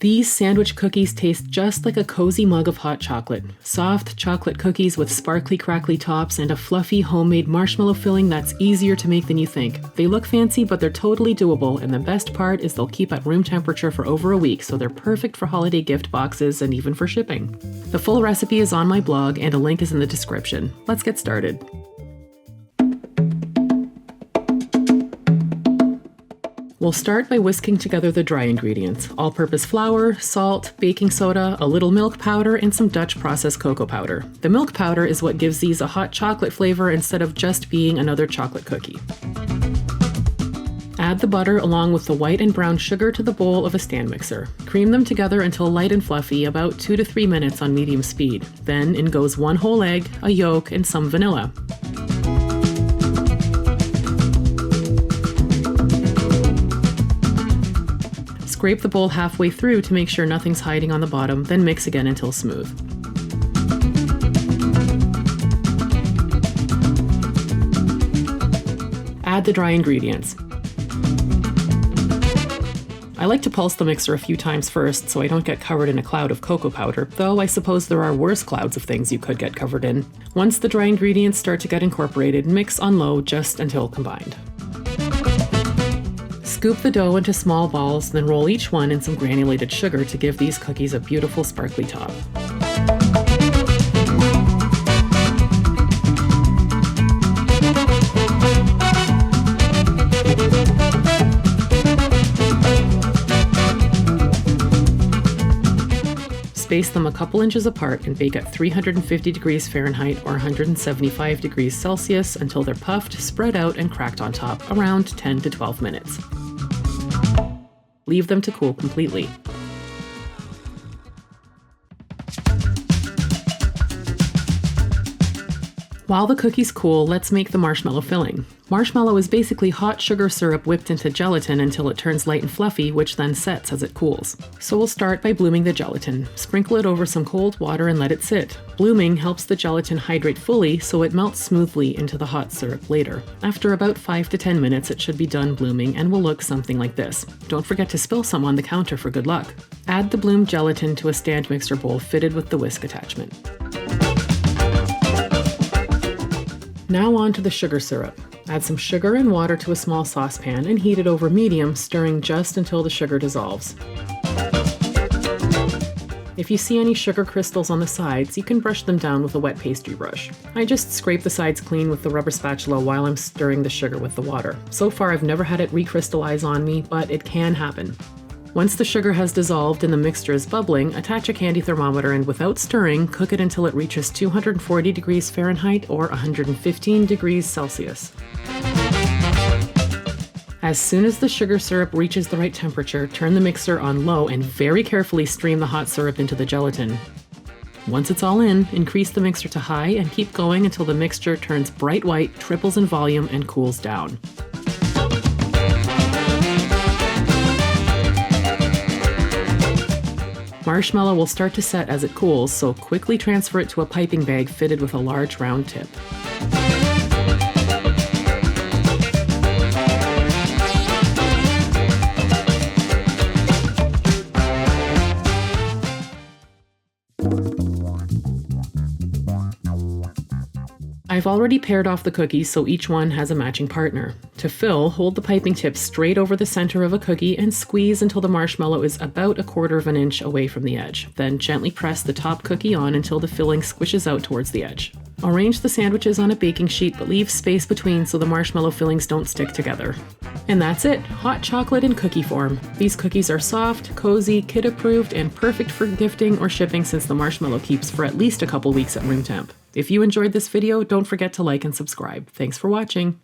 These sandwich cookies taste just like a cozy mug of hot chocolate. Soft chocolate cookies with sparkly crackly tops and a fluffy homemade marshmallow filling that's easier to make than you think. They look fancy, but they're totally doable, and the best part is they'll keep at room temperature for over a week, so they're perfect for holiday gift boxes and even for shipping. The full recipe is on my blog and a link is in the description. Let's get started. We'll start by whisking together the dry ingredients: all-purpose flour, salt, baking soda, a little milk powder, and some Dutch processed cocoa powder. The milk powder is what gives these a hot chocolate flavor instead of just being another chocolate cookie. Add the butter along with the white and brown sugar to the bowl of a stand mixer. Cream them together until light and fluffy, about 2 to 3 minutes on medium speed. Then in goes 1 whole egg, a yolk, and some vanilla. Scrape the bowl halfway through to make sure nothing's hiding on the bottom, then mix again until smooth. Add the dry ingredients. I like to pulse the mixer a few times first so I don't get covered in a cloud of cocoa powder, though I suppose there are worse clouds of things you could get covered in. Once the dry ingredients start to get incorporated, mix on low just until combined. Scoop the dough into small balls, then roll each one in some granulated sugar to give these cookies a beautiful sparkly top. Space them a couple inches apart and bake at 350 degrees Fahrenheit or 175 degrees Celsius until they're puffed, spread out, and cracked on top, around 10 to 12 minutes. Leave them to cool completely. While the cookies cool, let's make the marshmallow filling. Marshmallow is basically hot sugar syrup whipped into gelatin until it turns light and fluffy, which then sets as it cools. So we'll start by blooming the gelatin. Sprinkle it over some cold water and let it sit. Blooming helps the gelatin hydrate fully so it melts smoothly into the hot syrup later. After about 5 to 10 minutes, it should be done blooming and will look something like this. Don't forget to spill some on the counter for good luck. Add the bloomed gelatin to a stand mixer bowl fitted with the whisk attachment. Now on to the sugar syrup. Add some sugar and water to a small saucepan and heat it over medium, stirring just until the sugar dissolves. If you see any sugar crystals on the sides, you can brush them down with a wet pastry brush. I just scrape the sides clean with the rubber spatula while I'm stirring the sugar with the water. So far I've never had it recrystallize on me, but it can happen. Once the sugar has dissolved and the mixture is bubbling, attach a candy thermometer and without stirring, cook it until it reaches 240 degrees Fahrenheit or 115 degrees Celsius. As soon as the sugar syrup reaches the right temperature, turn the mixer on low and very carefully stream the hot syrup into the gelatin. Once it's all in, increase the mixer to high and keep going until the mixture turns bright white, triples in volume, and cools down. Marshmallow will start to set as it cools, so quickly transfer it to a piping bag fitted with a large round tip. I've already paired off the cookies so each one has a matching partner. To fill, hold the piping tip straight over the center of a cookie and squeeze until the marshmallow is about 1/4 inch away from the edge. Then gently press the top cookie on until the filling squishes out towards the edge. Arrange the sandwiches on a baking sheet, but leave space between so the marshmallow fillings don't stick together. And that's it, hot chocolate in cookie form. These cookies are soft, cozy, kid approved, and perfect for gifting or shipping since the marshmallow keeps for at least a couple weeks at room temp. If you enjoyed this video, don't forget to like and subscribe. Thanks for watching.